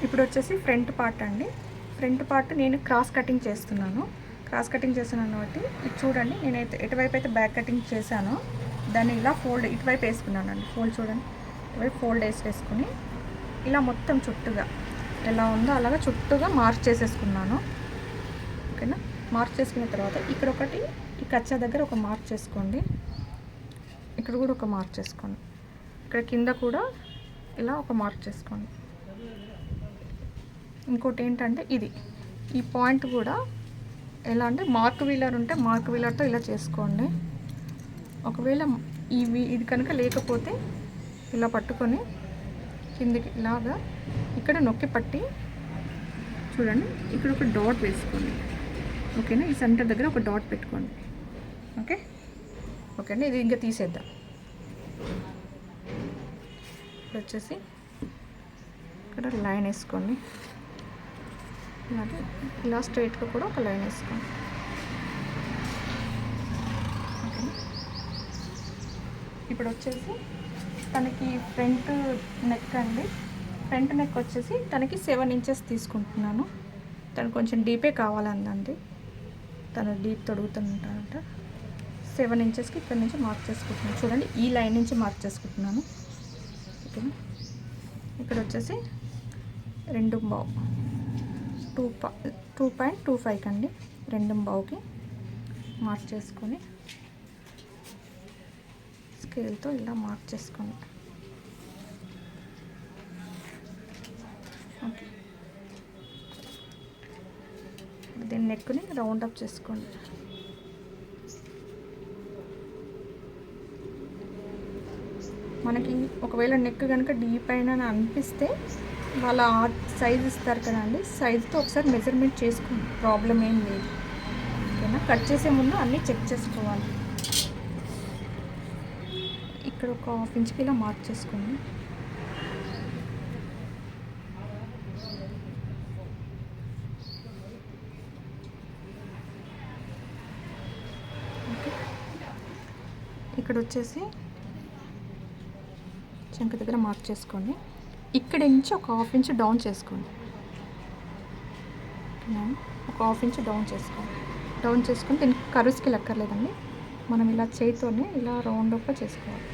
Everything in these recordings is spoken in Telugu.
ఇప్పుడు వచ్చేసి ఫ్రంట్ పార్ట్ అండి. ఫ్రంట్ పార్ట్ నేను క్రాస్ కటింగ్ చేస్తున్నాను. కాబట్టి ఇది చూడండి, నేనైతే ఎటువైపు అయితే బ్యాక్ కటింగ్ చేశానో దాన్ని ఇలా ఫోల్డ్ ఇటువైపు వేసుకున్నానండి. ఫోల్డ్ చూడండి, ఇటువైపు ఫోల్డ్ వేసుకుని ఇలా మొత్తం చుట్టుగా ఎలా ఉందో అలాగా చుట్టూగా మార్క్ చేసేసుకున్నాను. ఓకేనా? మార్క్ చేసుకున్న తర్వాత ఇక్కడ ఒకటి ఈ కచ్చా దగ్గర ఒక మార్క్ చేసుకోండి. ఇక్కడ కూడా ఒక మార్క్ చేసుకోండి. ఇక్కడ కింద కూడా ఇలా ఒక మార్క్ చేసుకోండి. ఇంకోటి ఏంటంటే ఈ పాయింట్ కూడా ఎలా అంటే మార్క్ వీలర్ ఉంటే మార్క్ వీలర్తో ఇలా చేసుకోండి. ఒకవేళ ఇది కనుక లేకపోతే ఇలా పట్టుకొని కిందికి ఇలాగా ఇక్కడ నొక్కి పట్టి చూడండి, ఇక్కడ ఒక డాట్ వేసుకోండి. ఓకేనా? ఈ సెంటర్ దగ్గర ఒక డాట్ పెట్టుకోండి. ఓకేనా? ఇది ఇంకా తీసేద్దాం. ఇప్పుడు వచ్చేసి ఇక్కడ లైన్ వేసుకోండి. అలాగే ఇలా స్ట్రైట్గా కూడా ఒక లైన్ వేసుకోండి. ఓకేనా? ఇప్పుడు వచ్చేసి తనకి ఫ్రంట్ నెక్ అండి. ఫ్రంట్ నెక్ వచ్చేసి తనకి 7 ఇంచెస్ తీసుకుంటున్నాను. తను కొంచెం డీపే కావాలందండి. తను డీప్ తొడుగుతుంటారంట. 7 ఇంచెస్కి ఇక్కడ నుంచి మార్క్ చేసుకుంటున్నాను. చూడండి, ఈ లైన్ నుంచి మార్క్ చేసుకుంటున్నాను. ఓకేనా? ఇక్కడ వచ్చేసి 2.25 అండి. 2.25కి మార్క్ చేసుకొని స్కేల్తో ఇలా మార్క్ చేసుకోండి. ఓకే, దీన్ని నెక్ని రౌండ్ అప్ చేసుకోండి. మనకి ఒకవేళ నెక్ కనుక డీప్ అయినా అనిపిస్తే వాళ్ళ సైజ్ ఇస్తారు కదండి, సైజుతో ఒకసారి మెజర్మెంట్ చేసుకోండి, ప్రాబ్లం ఏం లేదు. ఓకేనా? కట్ చేసే ముందు అన్నీ చెక్ చేసుకోవాలి. ఇక్కడ ఒక 1/2 ఇంచ్కి ఇలా మార్క్ చేసుకోండి. ఓకే, ఇక్కడ వచ్చేసి చంక దగ్గర మార్క్ చేసుకోండి. ఇక్కడి నుంచి ఒక 1/2 ఇంచ్ డౌన్ చేసుకోండి. ఒక 1/2 ఇంచ్ డౌన్ చేసుకొని దీనికి కరువుకి లెక్కర్లేదండి, మనం ఇలా చేయితోనే ఇలా రౌండ్ అప్ చేసుకోవాలి.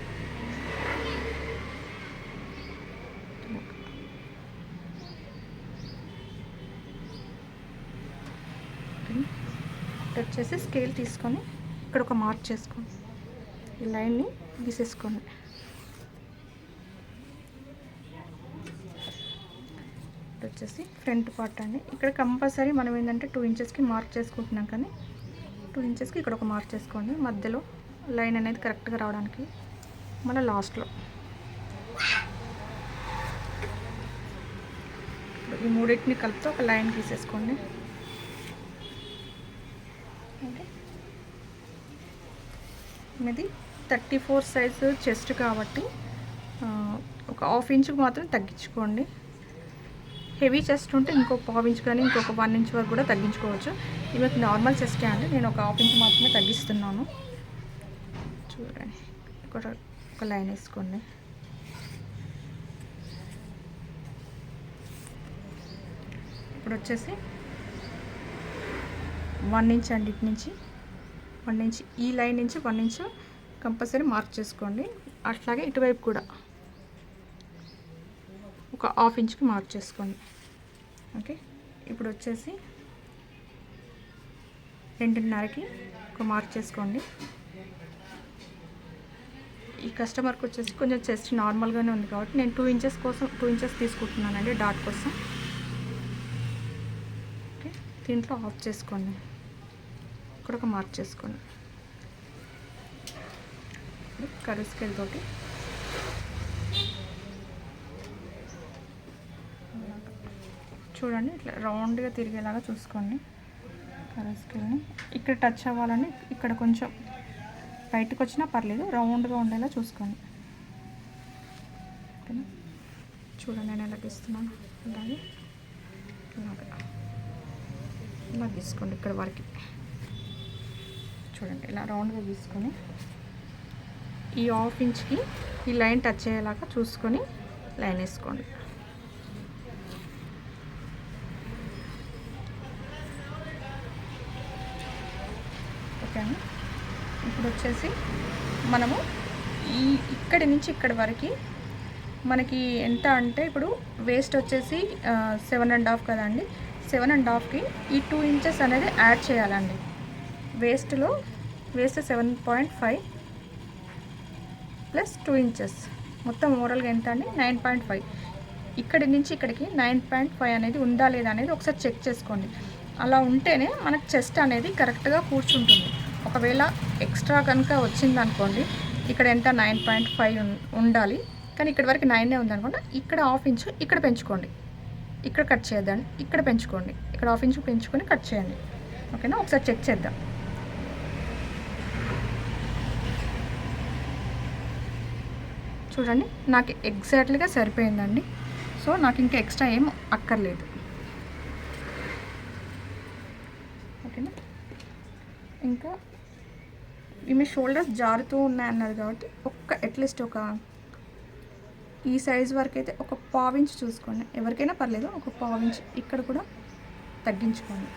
వచ్చేసి స్కేల్ తీసుకొని ఇక్కడ ఒక మార్క్ చేసుకోండి. ఈ లైన్ని గీసేసుకోండి. వచ్చేసి ఫ్రంట్ పార్ట్ అండి. ఇక్కడ కంపల్సరీ మనం ఏంటంటే 2 ఇంచెస్కి మార్క్ చేసుకుంటున్నాం, కానీ 2 ఇంచెస్కి ఇక్కడ ఒక మార్క్ చేసుకోండి. మధ్యలో లైన్ అనేది కరెక్ట్గా రావడానికి. మన లాస్ట్లో ఈ మూడింటిని కలిపితే ఒక లైన్ గీసేసుకోండి. ఓకే, ఇది 34 సైజు చెస్ట్ కాబట్టి ఒక 1/2 ఇంచుకి మాత్రం తగ్గించుకోండి. హెవీ చెస్ట్ ఉంటే ఇంకొక 1/2 ఇంచ్ కానీ ఇంకొక 1 ఇంచ్ వరకు కూడా తగ్గించుకోవచ్చు. ఇవకి నార్మల్ చెస్టే అండి, నేను ఒక 1/2 ఇంచ్ మాత్రమే తగ్గిస్తున్నాను. చూడండి, ఒక లైన్ వేసుకోండి. ఇప్పుడు వచ్చేసి 1 ఇంచ్ అండి, ఇటు నుంచి 1 ఇంచ్, ఈ లైన్ నుంచి 1 ఇంచ్ కంపల్సరీ మార్క్ చేసుకోండి. అట్లాగే ఇటువైపు కూడా ఒక 1/2 ఇంచ్కి మార్క్ చేసుకోండి. ఓకే, ఇప్పుడు వచ్చేసి 2.5కి ఒక మార్క్ చేసుకోండి. ఈ కస్టమర్కి వచ్చేసి కొంచెం చెస్ట్ నార్మల్గానే ఉంది కాబట్టి నేను 2 ఇంచెస్ తీసుకుంటున్నానండి డాట్ కోసం. ఓకే, దీంట్లో ఆఫ్ చేసుకోండి. ఇక్కడ ఒక మార్క్ చేసుకోండి. కర్వ్ స్కేల్ తోటి చూడండి, ఇట్లా రౌండ్గా తిరిగేలాగా చూసుకోండి. కర్వ్ స్కేల్ని ఇక్కడ టచ్ అవ్వాలని ఇక్కడ కొంచెం బయటకు వచ్చినా పర్లేదు, రౌండ్గా ఉండేలా చూసుకోండి. ఓకేనా? చూడండి, నేను ఎలా గీస్తున్నాను. అలాగే ఇలా గీసుకోండి. ఇక్కడ వరకు చూడండి, ఇలా రౌండ్గా గీసుకొని ఈ 1/2 ఇంచ్కి ఈ లైన్ టచ్ అయ్యేలాగా చూసుకొని లైన్ వేసుకోండి. పెట్టాను. ఇప్పుడు వచ్చేసి మనము ఇక్కడి నుంచి ఇక్కడి వరకు మనకి ఎంత అంటే ఇప్పుడు వేస్ట్ వచ్చేసి 7.5 కదండి. 7.5కి ఈ 2 ఇంచెస్ అనేది యాడ్ చేయాలండి. వేస్ట్ 7.5 ప్లస్ 2 ఇంచెస్ మొత్తం ఓవరాల్గా ఎంత అండి 9.5. ఇక్కడి నుంచి ఇక్కడికి 9.5 అనేది ఉందా లేదా అనేది ఒకసారి చెక్ చేసుకోండి. అలా ఉంటేనే మనకు చెస్ట్ అనేది కరెక్ట్గా కూర్చుంటుంది. ఒకవేళ ఎక్స్ట్రా కనుక వచ్చిందనుకోండి, ఇక్కడ ఎంత 9.5 ఉండాలి, కానీ ఇక్కడ వరకు 9 ఉందనుకోండి, ఇక్కడ 1/2 ఇంచు ఇక్కడ పెంచుకోండి. ఇక్కడ కట్ చేద్దాం, ఇక్కడ పెంచుకోండి, ఇక్కడ 1/2 ఇంచు పెంచుకొని కట్ చేయండి. ఓకేనా? ఒకసారి చెక్ చేద్దాం. చూడండి, నాకు ఎగ్జాక్ట్లీగా సరిపోయిందండి. సో నాకు ఇంకా ఎక్స్ట్రా ఏం అక్కర్లేదు. ఓకేనా? ఇంకా ఈమె షోల్డర్స్ జారుతూ ఉన్నాయన్నది కాబట్టి అట్లీస్ట్ ఈ సైజ్ వరకు అయితే ఒక 1/4 ఇంచ్ చూసుకోండి. ఎవరికైనా పర్లేదు, ఒక 1/4 ఇంచ్ ఇక్కడ కూడా తగ్గించుకోండి.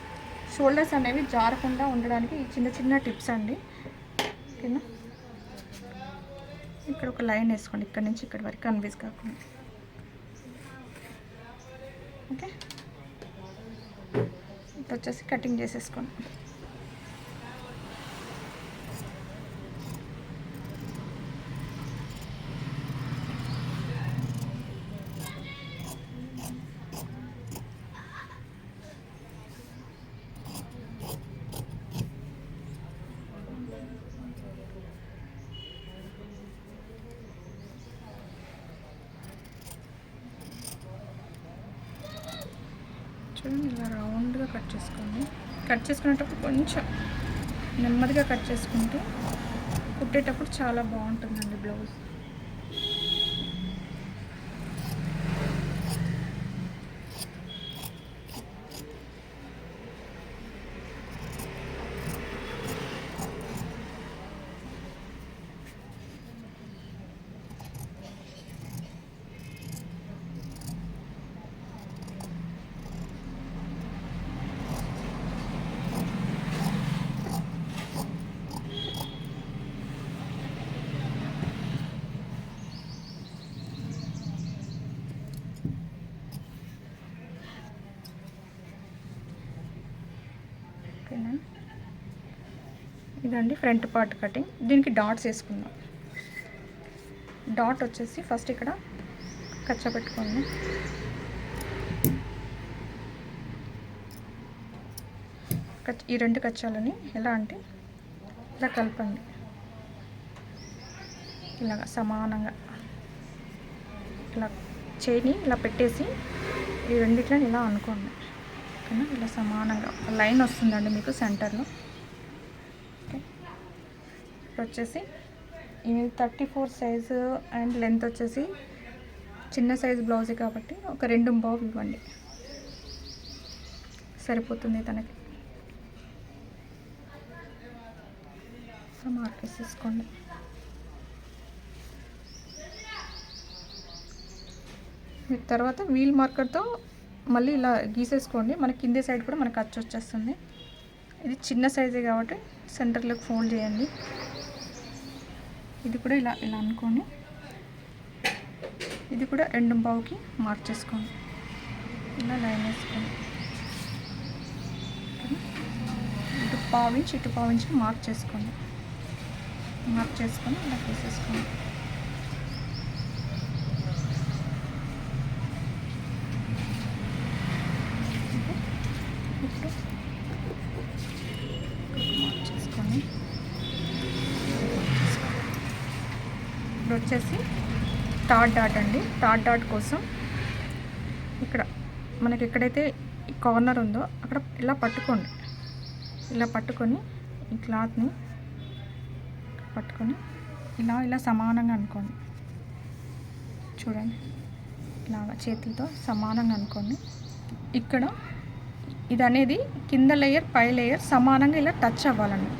షోల్డర్స్ అనేవి జారకుండా ఉండడానికి ఈ చిన్న చిన్న టిప్స్ అండి. ఓకేనా? ఇక్కడ ఒక లైన్ వేసుకోండి, ఇక్కడ నుంచి ఇక్కడ వరకు కన్ఫ్యూజ్ కాకుండా. ఓకే, ఇప్పుడు వచ్చేసి కటింగ్ చేసేసుకోండి. చూడండి, ఇలా రౌండ్గా కట్ చేసుకోండి. కట్ చేసుకునేటప్పుడు కొంచెం నెమ్మదిగా కట్ చేసుకుంటే కుట్టేటప్పుడు చాలా బాగుంటుందండి బ్లౌజ్. ఓకేనా? ఇదండి ఫ్రంట్ పార్ట్ కటింగ్. దీనికి డాట్స్ వేసుకుందాం. డాట్ వచ్చేసి ఫస్ట్ ఇక్కడ కచ్చ పెట్టుకోండి. ఈ 2 కచ్చాలని ఎలా అంటే ఇలా కలపండి, ఇలాగ సమానంగా ఇలా చేయిని ఇలా పెట్టేసి ఈ రెండిట్లని ఇలా అనుకోండి. ఓకేనా? ఇలా సమానంగా లైన్ వస్తుందండి మీకు సెంటర్లో. ఓకే, ఇప్పుడు వచ్చేసి ఇది 34 సైజు అండ్ లెంత్ వచ్చేసి చిన్న సైజు బ్లౌజే కాబట్టి ఒక 2.5 ఇవ్వండి, సరిపోతుంది తనకి. మార్కెస్ తీసుకోండి. తర్వాత వీల్ మార్కర్తో మళ్ళీ ఇలా గీసేసుకోండి. మన కింది సైడ్ కూడా మనకు ఖర్చు వచ్చేస్తుంది. ఇది చిన్న సైజే కాబట్టి సెంటర్లోకి ఫోల్డ్ చేయండి. ఇది కూడా ఇలా ఇలా అనుకోండి. ఇది కూడా 2.5కి మార్క్ చేసుకోండి. ఇలా లైన్ వేసుకోండి. ఇటు 1/2 ఇంచ్ ఇటు 1/2 ఇంచ్ మార్క్ చేసుకోండి. మార్క్ చేసుకొని ఇలా తీసేసుకోండి. ఇప్పుడు వచ్చేసి థర్డ్ డాట్ అండి. థర్డ్ డాట్ కోసం ఇక్కడ మనకి ఎక్కడైతే కార్నర్ ఉందో అక్కడ ఇలా పట్టుకోండి. ఇలా పట్టుకొని ఈ క్లాత్ని పట్టుకొని ఇలా సమానంగా అనుకోండి. చూడండి, ఇలాగా చేతులతో సమానంగా అనుకోండి. ఇక్కడ ఇది అనేది కింద లేయర్ పై లేయర్ సమానంగా ఇలా టచ్ అవ్వాలండి.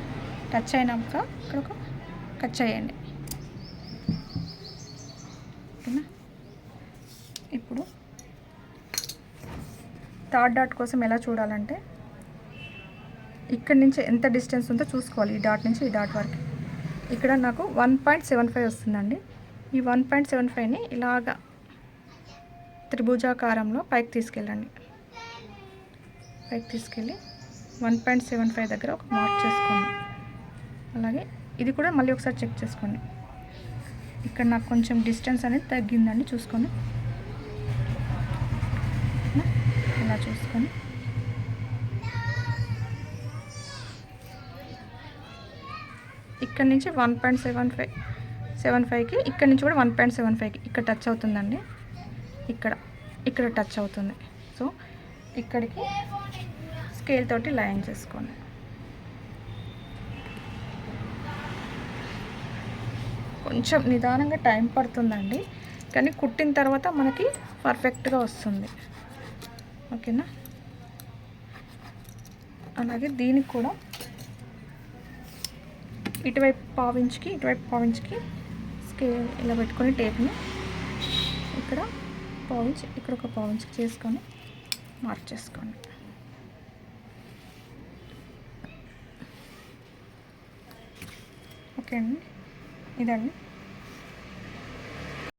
టచ్ అయినాక ఇక్కడ ఒక కట్ చేయండి. ఓకేనా? ఇప్పుడు థర్డ్ డాట్ కోసం ఎలా చూడాలంటే ఇక్కడ నుంచి ఎంత డిస్టెన్స్ ఉందో చూసుకోవాలి, ఈ డాట్ నుంచి ఈ డాట్ వరకు. ఇక్కడ నాకు 1.75 వస్తుందండి. ఈ 1.75ని ఇలాగా త్రిభుజాకారంలో పైకి తీసుకెళ్ళండి. పైకి తీసుకెళ్ళి 1.75 దగ్గర ఒక మార్క్ చేసుకోండి. అలాగే ఇది కూడా మళ్ళీ ఒకసారి చెక్ చేసుకోండి. ఇక్కడ నాకు కొంచెం డిస్టెన్స్ అనేది తగ్గిందండి, చూసుకోండి. ఇలా చూసుకొని ఇక్కడ నుంచి 1.75కి ఇక్కడ నుంచి కూడా 1.75కి ఇక్కడ టచ్ అవుతుందండి. ఇక్కడ టచ్ అవుతుంది. సో ఇక్కడికి స్కేల్ తోటి లైన్ చేసుకోండి. కొంచెం నిదానంగా టైం పడుతుందండి, కానీ కుట్టిన తర్వాత మనకి పర్ఫెక్ట్గా వస్తుంది. ఓకేనా? అలాగే దీనికి కూడా ఇటువైపు పావించుకి స్కేల్ ఇలా పెట్టుకొని టేప్ని ఇక్కడ పావించి ఇక్కడ ఒక పావించుకి చేసుకొని మార్క్ చేసుకోండి. ఓకే అండి, ఇదండి.